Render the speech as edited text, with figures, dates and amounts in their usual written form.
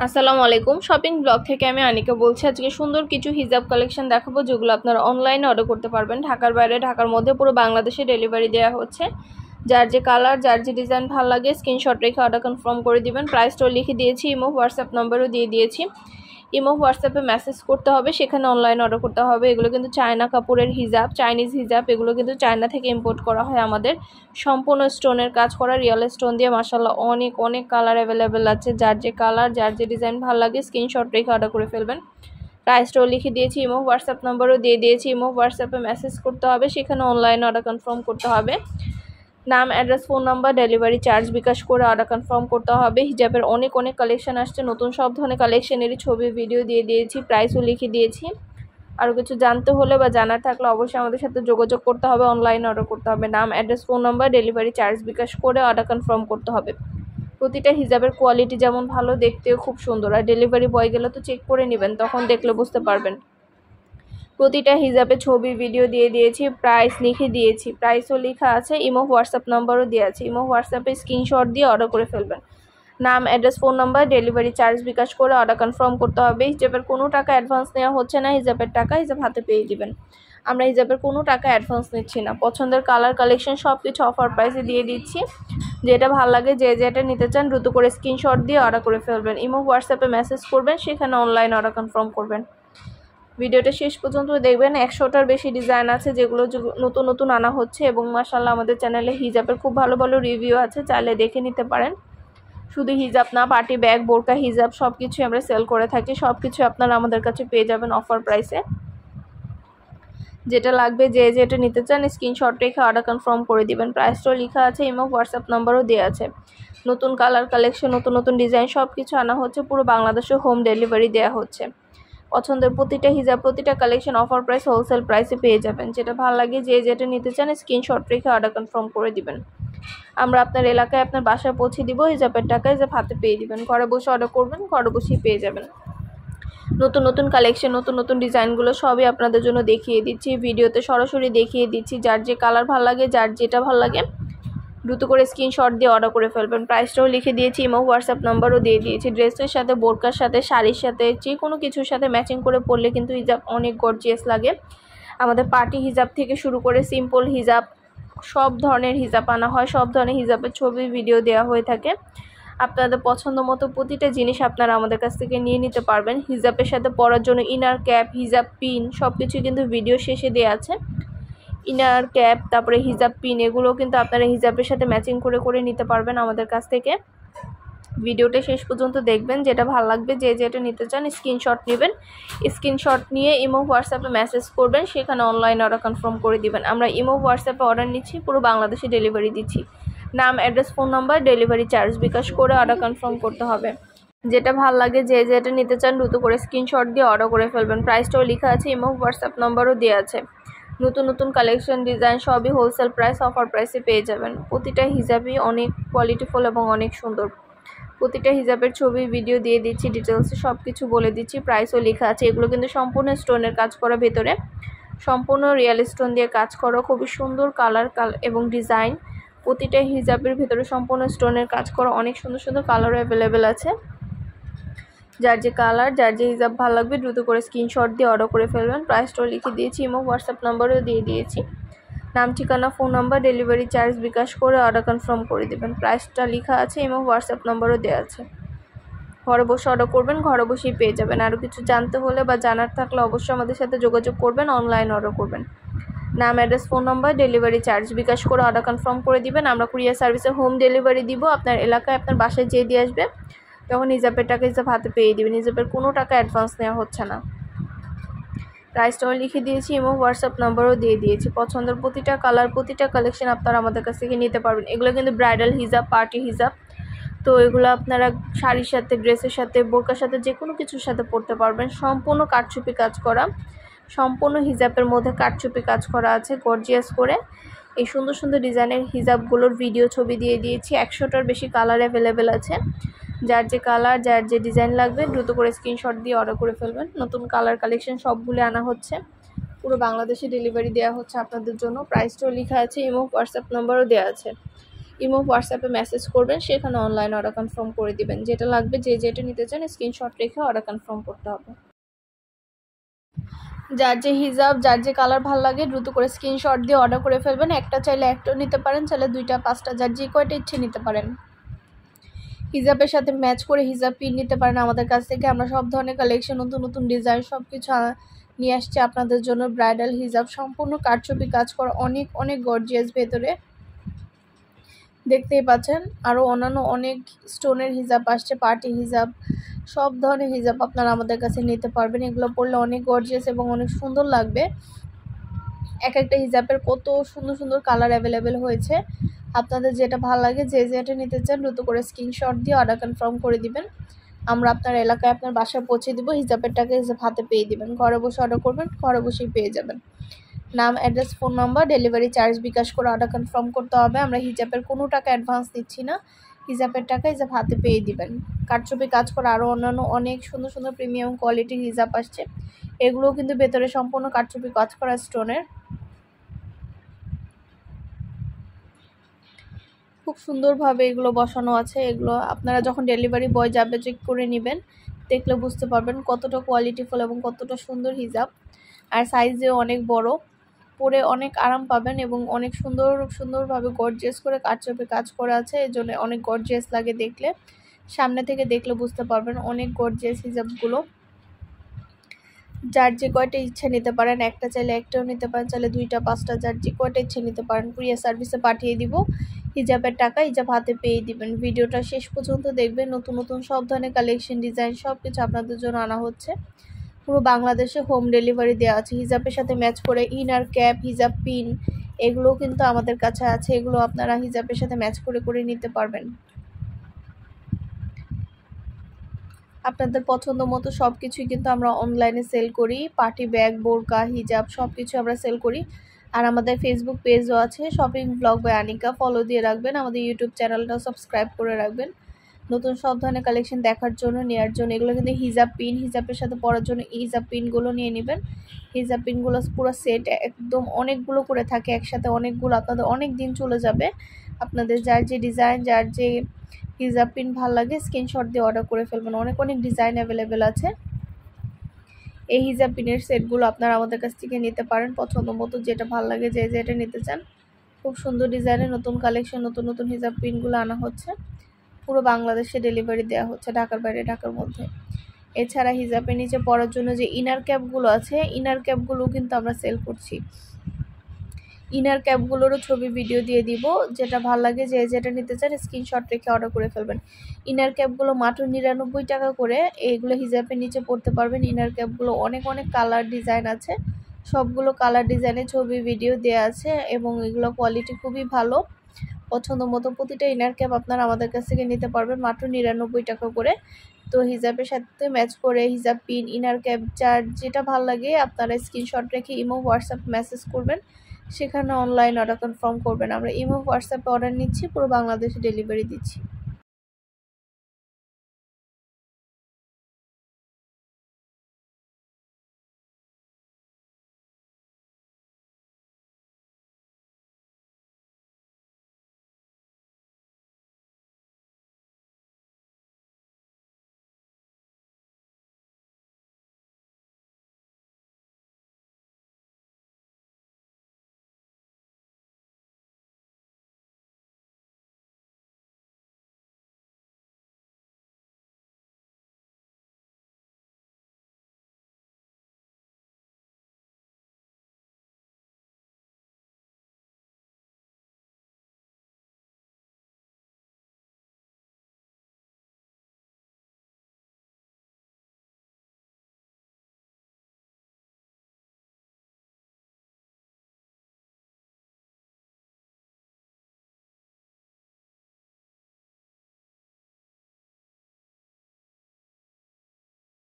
আসসালামু আলাইকুম। Shopping blog থেকে আমি আনিকা বলছি। আজকে সুন্দর কিছু হিজাব কালেকশন দেখাবো, যেগুলো আপনারা অনলাইনে অর্ডার করতে পারবেন। ঢাকার বাইরে, ঢাকার মধ্যে পুরো বাংলাদেশে ডেলিভারি দেওয়া হচ্ছে। যার যে কালার, যার যে ডিজাইন ভালো লাগে স্ক্রিনশট রেখে অর্ডার কনফার্ম করে দিবেন। প্রাইসটাও লিখে দিয়েছি, ইমো হোয়াটসঅ্যাপ নাম্বারও দিয়ে দিয়েছি। ইমো হোয়াটসঅ্যাপে মেসেজ করতে হবে, সেখানে অনলাইন অর্ডার করতে হবে। এগুলো কিন্তু চায়না কাপড়ের হিজাব, চাইনিজ হিজাব। এগুলো কিন্তু চায়না থেকে ইম্পোর্ট করা হয় আমাদের। সম্পূর্ণ স্টোনের কাজ করা, রিয়েল স্টোন দিয়ে। মাশাআল্লাহ অনেক অনেক কালার অ্যাভেলেবেল আছে। যার যে কালার, যার যে ডিজাইন ভালো লাগে স্ক্রিনশট রেখে অর্ডার করে ফেলবেন। প্রাইসটাও লিখে দিয়েছি, ইমো হোয়াটসঅ্যাপ নাম্বারও দিয়ে দিয়েছি। ইমো হোয়াটসঅ্যাপে মেসেজ করতে হবে, সেখানে অনলাইন অর্ডার কনফার্ম করতে হবে। নাম, address, phone number, delivery charge bKash করে অর্ডার কনফার্ম করতে হবে। হিজাবের অনেক অনেক কালেকশন আসছে, নতুন সব ধরনের কালেকশনেরই ছবি ভিডিও দিয়ে দিয়েছি, প্রাইসও লিখে দিয়েছি। আরও কিছু জানতে হলে বা জানার থাকলে অবশ্যই আমাদের সাথে যোগাযোগ করতে হবে, অনলাইনে অর্ডার করতে হবে। নাম, address, phone number, delivery charge bKash করে অর্ডার কনফার্ম করতে হবে। প্রতিটা হিজাবের কোয়ালিটি যেমন ভালো, দেখতেও খুব সুন্দর। আর ডেলিভারি বয় গেলে তো চেক করে নেবেন, তখন দেখলে বুঝতে পারবেন। প্রতিটা হিজাবে ছবি ভিডিও দিয়ে দিয়েছি, প্রাইস লিখে দিয়েছি, প্রাইসও লেখা আছে। ইমো হোয়াটসঅ্যাপ নাম্বারও দেওয়া আছে। ইমো হোয়াটসঅ্যাপে স্ক্রিনশট দিয়ে অর্ডার করে ফেলবেন। নাম, address, phone number, delivery charge bKash করে অর্ডার কনফার্ম করতে হবে। হিজাবের কোনো টাকা অ্যাডভান্স নেওয়া হচ্ছে না, হিজাবের টাকা হিজাব হাতে পেয়ে দিবেন। আমরা হিজাবের কোনো টাকা অ্যাডভান্স নিচ্ছি না। পছন্দের কালার কালেকশন সব কিছু অফার প্রাইসে দিয়ে দিচ্ছি। যেটা ভালো লাগে, যে যেটা নিতে চান দ্রুত করে স্ক্রিনশট দিয়ে অর্ডার করে ফেলবেন। ইমো হোয়াটসঅ্যাপে মেসেজ করবেন, সেখানে অনলাইন অর্ডার কনফার্ম করবেন। ভিডিওটা শেষ পর্যন্ত দেখবেন। 100টার বেশি ডিজাইন আছে, যেগুলো নতুন নতুন আনা হচ্ছে। এবং মাশাআল্লাহ আমাদের চ্যানেলে হিজাবের খুব ভালো ভালো রিভিউ আছে, চাইলে দেখে নিতে পারেন। শুধু হিজাব না, পার্টি ব্যাগ, বোরকা, হিজাব সব কিছুই আমরা সেল করে থাকি। সব কিছু আপনারা আমাদের কাছে পেয়ে যাবেন অফার প্রাইসে। যেটা লাগবে, যে যেটা নিতে চান স্ক্রিনশট রেখে অর্ডার কনফার্ম করে দিবেন। প্রাইসটাও লেখা আছে, ইমো হোয়াটসঅ্যাপ নাম্বারও দেওয়া আছে। নতুন কালার কালেকশন, নতুন নতুন ডিজাইন সব কিছু আনা হচ্ছে। পুরো বাংলাদেশে হোম ডেলিভারি দেওয়া হচ্ছে। পছন্দের প্রতিটা হিজাব, প্রতিটা কালেকশন অফার প্রাইস, হোলসেল প্রাইসে পেয়ে যাবেন। যেটা ভালো লাগে, যে যেটা নিতে চান স্ক্রিনশট রেখে অর্ডার কনফার্ম করে দিবেন। আমরা আপনার এলাকায়, আপনার বাসায় পৌঁছে দিব। হিজাবের টাকা হিজাব হাতে পেয়ে দিবেন। ঘরে বসে অর্ডার করবেন, ঘরে বসেই পেয়ে যাবেন। নতুন নতুন কালেকশন, নতুন নতুন ডিজাইনগুলো সবই আপনাদের জন্য দেখিয়ে দিচ্ছি, ভিডিওতে সরাসরি দেখিয়ে দিচ্ছি। যার যে কালার ভালো লাগে, যার যেটা ভালো লাগে দ্রুত করে স্ক্রিনশট দিয়ে অর্ডার করে ফেলবেন। প্রাইসটাও লিখে দিয়েছি, ইমো হোয়াটসঅ্যাপ নাম্বারও দিয়ে দিয়েছি। ড্রেসের সাথে, বোরকার সাথে, শাড়ির সাথে, যে কোনো কিছুর সাথে ম্যাচিং করে পরলে কিন্তু হিজাব অনেক গর্জিয়াস লাগে। আমাদের পার্টি হিজাব থেকে শুরু করে সিম্পল হিজাব, সব ধরনের হিজাব আনা হয়। সব ধরনের হিজাবের ছবি ভিডিও দেওয়া হয়ে থাকে। আপনাদের পছন্দ মতো প্রতিটা জিনিস আপনারা আমাদের কাছ থেকে নিয়ে নিতে পারবেন। হিজাবের সাথে পরার জন্য ইনার ক্যাপ, হিজাব পিন সব কিছু কিন্তু ভিডিও শেষে দেওয়া আছে। ইনার ক্যাপ, তারপরে হিজাব পিন, এগুলো কিন্তু আপনারা হিজাবের সাথে ম্যাচিং করে করে নিতে পারবেন আমাদের কাছ থেকে। ভিডিওটা শেষ পর্যন্ত দেখবেন। যেটা ভালো লাগবে, যে যেটা নিতে চান স্ক্রিনশট নেবেন। স্ক্রিনশট নিয়ে ইমো হোয়াটসঅ্যাপে মেসেজ করবেন, সেখানে অনলাইন অর্ডার কনফার্ম করে দিবেন। আমরা ইমো হোয়াটসঅ্যাপে অর্ডার নিচ্ছি, পুরো বাংলাদেশে ডেলিভারি দিচ্ছি। নাম, address, phone number, delivery charge bKash করে অর্ডার কনফার্ম করতে হবে। যেটা ভালো লাগে, যে যেটা নিতে চান দ্রুত করে স্ক্রিনশট দিয়ে অর্ডার করে ফেলবেন। প্রাইসটাও লেখা আছে, ইমো হোয়াটসঅ্যাপ নাম্বারও দেওয়া আছে। নতুন নতুন কালেকশন, ডিজাইন সবই হোলসেল প্রাইস, অফার প্রাইসে পেয়ে যাবেন। প্রতিটা হিজাবই অনেক কোয়ালিটিফুল এবং অনেক সুন্দর। প্রতিটা হিজাবের ছবি ভিডিও দিয়ে দিচ্ছি, ডিটেলসে সব কিছু বলে দিচ্ছি, প্রাইসও লেখা আছে। এগুলো কিন্তু সম্পূর্ণ স্টোনের কাজ করা, ভেতরে সম্পূর্ণ রিয়েল স্টোন দিয়ে কাজ করা, খুবই সুন্দর কালার এবং ডিজাইন। প্রতিটা হিজাবের ভিতরে সম্পূর্ণ স্টোনের কাজ করা, অনেক সুন্দর সুন্দর কালার অ্যাভেলেবেল আছে। যার যে কালার, যার যে হিজাব ভালো লাগবে দ্রুত করে স্ক্রিনশট দিয়ে অর্ডার করে ফেলবেন। প্রাইসটাও লিখে দিয়েছি, ইমো হোয়াটসঅ্যাপ নাম্বারও দিয়ে দিয়েছি। নাম, ঠিকানা, phone number, delivery charge bKash করে অর্ডার কনফার্ম করে দেবেন। প্রাইসটা লেখা আছে, ইমো হোয়াটসঅ্যাপ নাম্বারও দেওয়া আছে। ঘরে বসে অর্ডার করবেন, ঘরে বসেই পেয়ে যাবেন। আরও কিছু জানতে হলে বা জানার থাকলে অবশ্যই আমাদের সাথে যোগাযোগ করবেন, অনলাইন অর্ডার করবেন। নাম, address, phone number, delivery charge bKash করে অর্ডার কনফার্ম করে দিবেন। আমরা কুরিয়ার সার্ভিসে হোম ডেলিভারি দিব। আপনার এলাকায়, আপনার বাসায় যেয়ে দিয়ে আসবে, তখন হিজাবের টাকা হিজাব হাতে পেয়ে দিবেন। হিজাবের কোনো টাকা অ্যাডভান্স নেওয়া হচ্ছে না। প্রাইসটাও লিখে দিয়েছি, ইমো হোয়াটসঅ্যাপ নাম্বারও দিয়ে দিয়েছি। পছন্দের প্রতিটা কালার, প্রতিটা কালেকশন আপনারা আমাদের কাছ থেকে নিতে পারবেন। এগুলো কিন্তু ব্রাইডাল হিজাব, পার্টি হিজাব। তো এগুলো আপনারা শাড়ির সাথে, ড্রেসের সাথে, বোরকার সাথে, যে কোনো কিছুর সাথে পরতে পারবেন। সম্পূর্ণ কারচুপি কাজ করা, সম্পূর্ণ হিজাবের মধ্যে কারচুপি কাজ করা আছে গর্জিয়াস করে। এই সুন্দর সুন্দর ডিজাইনের হিজাবগুলোর ভিডিও ছবি দিয়ে দিয়েছি। 100টার বেশি কালার অ্যাভেলেবেল আছে। যার যে কালার, যার যে ডিজাইন লাগবে দ্রুত করে স্ক্রিনশট দিয়ে অর্ডার করে ফেলবেন। নতুন কালার কালেকশন সবগুলো আনা হচ্ছে, পুরো বাংলাদেশে ডেলিভারি দেওয়া হচ্ছে আপনাদের জন্য। প্রাইসটাও লেখা আছে, ইমো হোয়াটসঅ্যাপ নাম্বারও দেওয়া আছে। ইমো হোয়াটসঅ্যাপে মেসেজ করবেন, সেখানে অনলাইন অর্ডার কনফার্ম করে দিবেন। যেটা লাগবে যে যেটা নিতে চান স্ক্রিনশট রেখে অর্ডার কনফার্ম করতে হবে। যার যে হিজাব, যার যে কালার ভালো লাগে দ্রুত করে স্ক্রিনশট দিয়ে অর্ডার করে ফেলবেন। একটা চাইলে একটাও নিতে পারেন, চাইলে 2টা 5টা, যার যে কয়টা ইচ্ছে নিতে পারেন। হিজাবের সাথে ম্যাচ করে হিজাব পিন নিতে পারেন আমাদের কাছ থেকে। আমরা সব ধরনের কালেকশন, নতুন নতুন ডিজাইন সব কিছু নিয়ে আসছি আপনাদের জন্য। ব্রাইডাল হিজাব সম্পূর্ণ কারচুপি কাজ করা, অনেক অনেক গর্জিয়াস ভেতরে দেখতেই পাচ্ছেন। আরও অন্যান্য অনেক স্টোনের হিজাব আসছে, পার্টি হিজাব, সব ধরনের হিজাব আপনারা আমাদের কাছে নিতে পারবেন। এগুলো পরলে অনেক গর্জিয়াস এবং অনেক সুন্দর লাগবে। এক একটা হিজাবের কত সুন্দর সুন্দর কালার অ্যাভেলেবেল হয়েছে। আপনাদের যেটা ভালো লাগে, যে যেটা নিতে চান দ্রুত করে স্ক্রিনশট দিয়ে অর্ডার কনফার্ম করে দিবেন। আমরা আপনার এলাকায় আপনার বাসায় পৌঁছে দিব। হিজাবের টাকা হিসাব হাতে পেয়ে দিবেন। ঘরে বসে অর্ডার করবেন, ঘরে বসেই পেয়ে যাবেন। নাম, address, phone number, delivery charge bKash করে অর্ডার কনফার্ম করতে হবে। আমরা হিজাবের কোনো টাকা অ্যাডভান্স নিচ্ছি না। হিজাবের টাকা হিজাব হাতে পেয়ে দিবেন। কারচুপি কাজ করা আরও অন্যান্য অনেক সুন্দর সুন্দর প্রিমিয়াম কোয়ালিটির হিজাব আসছে। এগুলোও কিন্তু ভেতরে সম্পূর্ণ কারচুপি কাজ করা স্টোনের, খুব সুন্দরভাবে এগুলো বসানো আছে। এগুলো আপনারা যখন ডেলিভারি বয় যাবে চেক করে নেবেন, দেখলে বুঝতে পারবেন কতটা কোয়ালিটিফুল এবং কতটা সুন্দর হিজাব। আর সাইজেও অনেক বড়, পরে অনেক আরাম পাবেন এবং অনেক সুন্দরভাবে গর্জিয়াস করে কারচুপি কাজ করা আছে, এজন্য অনেক গর্জিয়াস লাগে দেখলে। সামনে থেকে দেখলে বুঝতে পারবেন অনেক গর্জিয়াস হিজাবগুলো। যার যে কয়টা ইচ্ছে নিতে পারেন, একটা চাইলে একটাও নিতে পারেন, চাইলে 2টা 5টা, যার যে কয়টা ইচ্ছে নিতে পারেন। কুরিয়ার সার্ভিসে পাঠিয়ে দিব। হিজাবের টাকা হিজাব হাতে পেয়ে দিবেন। ভিডিওটা শেষ পর্যন্ত দেখবেন। নতুন নতুন সব ধরনের কালেকশন, ডিজাইন সব কিছু আপনাদের জন্য আনা হচ্ছে। পুরো বাংলাদেশে হোম ডেলিভারি দেওয়া আছে। হিজাবের সাথে ম্যাচ করে ইনার ক্যাপ, হিজাব পিন, এগুলোও কিন্তু আমাদের কাছে আছে। এগুলো আপনারা হিজাবের সাথে ম্যাচ করে করে নিতে পারবেন। আপনাদের পছন্দ মতো সব কিছুই কিন্তু আমরা অনলাইনে সেল করি। পার্টি ব্যাগ, বোরকা, হিজাব সব কিছু আমরা সেল করি। আর আমাদের ফেসবুক পেজও আছে, shopping blog by Anika, follow দিয়ে রাখবেন। আমাদের ইউটিউব চ্যানেলটাও সাবস্ক্রাইব করে রাখবেন নতুন সব ধরনের কালেকশন দেখার জন্য, নেওয়ার জন্য। এগুলো কিন্তু হিজাব পিন, হিজাবের সাথে পরার জন্য হিজাব পিনগুলো নিয়ে নেবেন। হিজাব পিনগুলো পুরো সেট একদম অনেকগুলো করে থাকে একসাথে, অনেকগুলো, আপনাদের অনেক দিন চলে যাবে। আপনাদের যার যে ডিজাইন, যার যে হিজাব পিন ভালো লাগে স্ক্রিনশট দিয়ে অর্ডার করে ফেলবেন। অনেক অনেক ডিজাইন অ্যাভেলেবেল আছে। এই হিজাব পিনের সেটগুলো আপনারা আমাদের কাছ থেকে নিতে পারেন পছন্দ মতো, যেটা ভালো লাগে, যে যেটা নিতে চান। খুব সুন্দর ডিজাইনের নতুন কালেকশন, নতুন নতুন হিজাব পিনগুলো আনা হচ্ছে। পুরো বাংলাদেশে ডেলিভারি দেওয়া হচ্ছে, ঢাকার বাইরে, ঢাকার মধ্যে। এছাড়া হিজাবের নিচে পরার জন্য যে ইনার ক্যাপগুলো আছে, ইনার ক্যাপগুলো কিন্তু আমরা সেল করছি। ইনার ক্যাপগুলোরও ছবি ভিডিও দিয়ে দিব। যেটা ভালো লাগে, যে যেটা নিতে চান স্ক্রিনশট রেখে অর্ডার করে ফেলবেন। ইনার ক্যাপগুলো মাত্র 99 টাকা করে। এইগুলো হিজাবের নিচে পড়তে পারবেন। ইনার ক্যাপগুলো অনেক অনেক কালার ডিজাইন আছে, সবগুলো কালার ডিজাইনের ছবি ভিডিও দেওয়া আছে এবং এগুলো কোয়ালিটি খুবই ভালো। পছন্দ মতো প্রতিটা ইনার ক্যাপ আপনারা আমাদের কাছ থেকে নিতে পারবেন মাত্র 99 টাকা করে। তো হিজাবের সাথে ম্যাচ করে হিজাব পিন, ইনার ক্যাপ, যার যেটা ভালো লাগে আপনারা স্ক্রিনশট রেখে ইমো হোয়াটসঅ্যাপ মেসেজ করবেন, সেখানে অনলাইন অর্ডার কনফার্ম করবেন। আমরা ইমো হোয়াটসঅ্যাপে অর্ডার নিচ্ছি, পুরো বাংলাদেশে ডেলিভারি দিচ্ছি।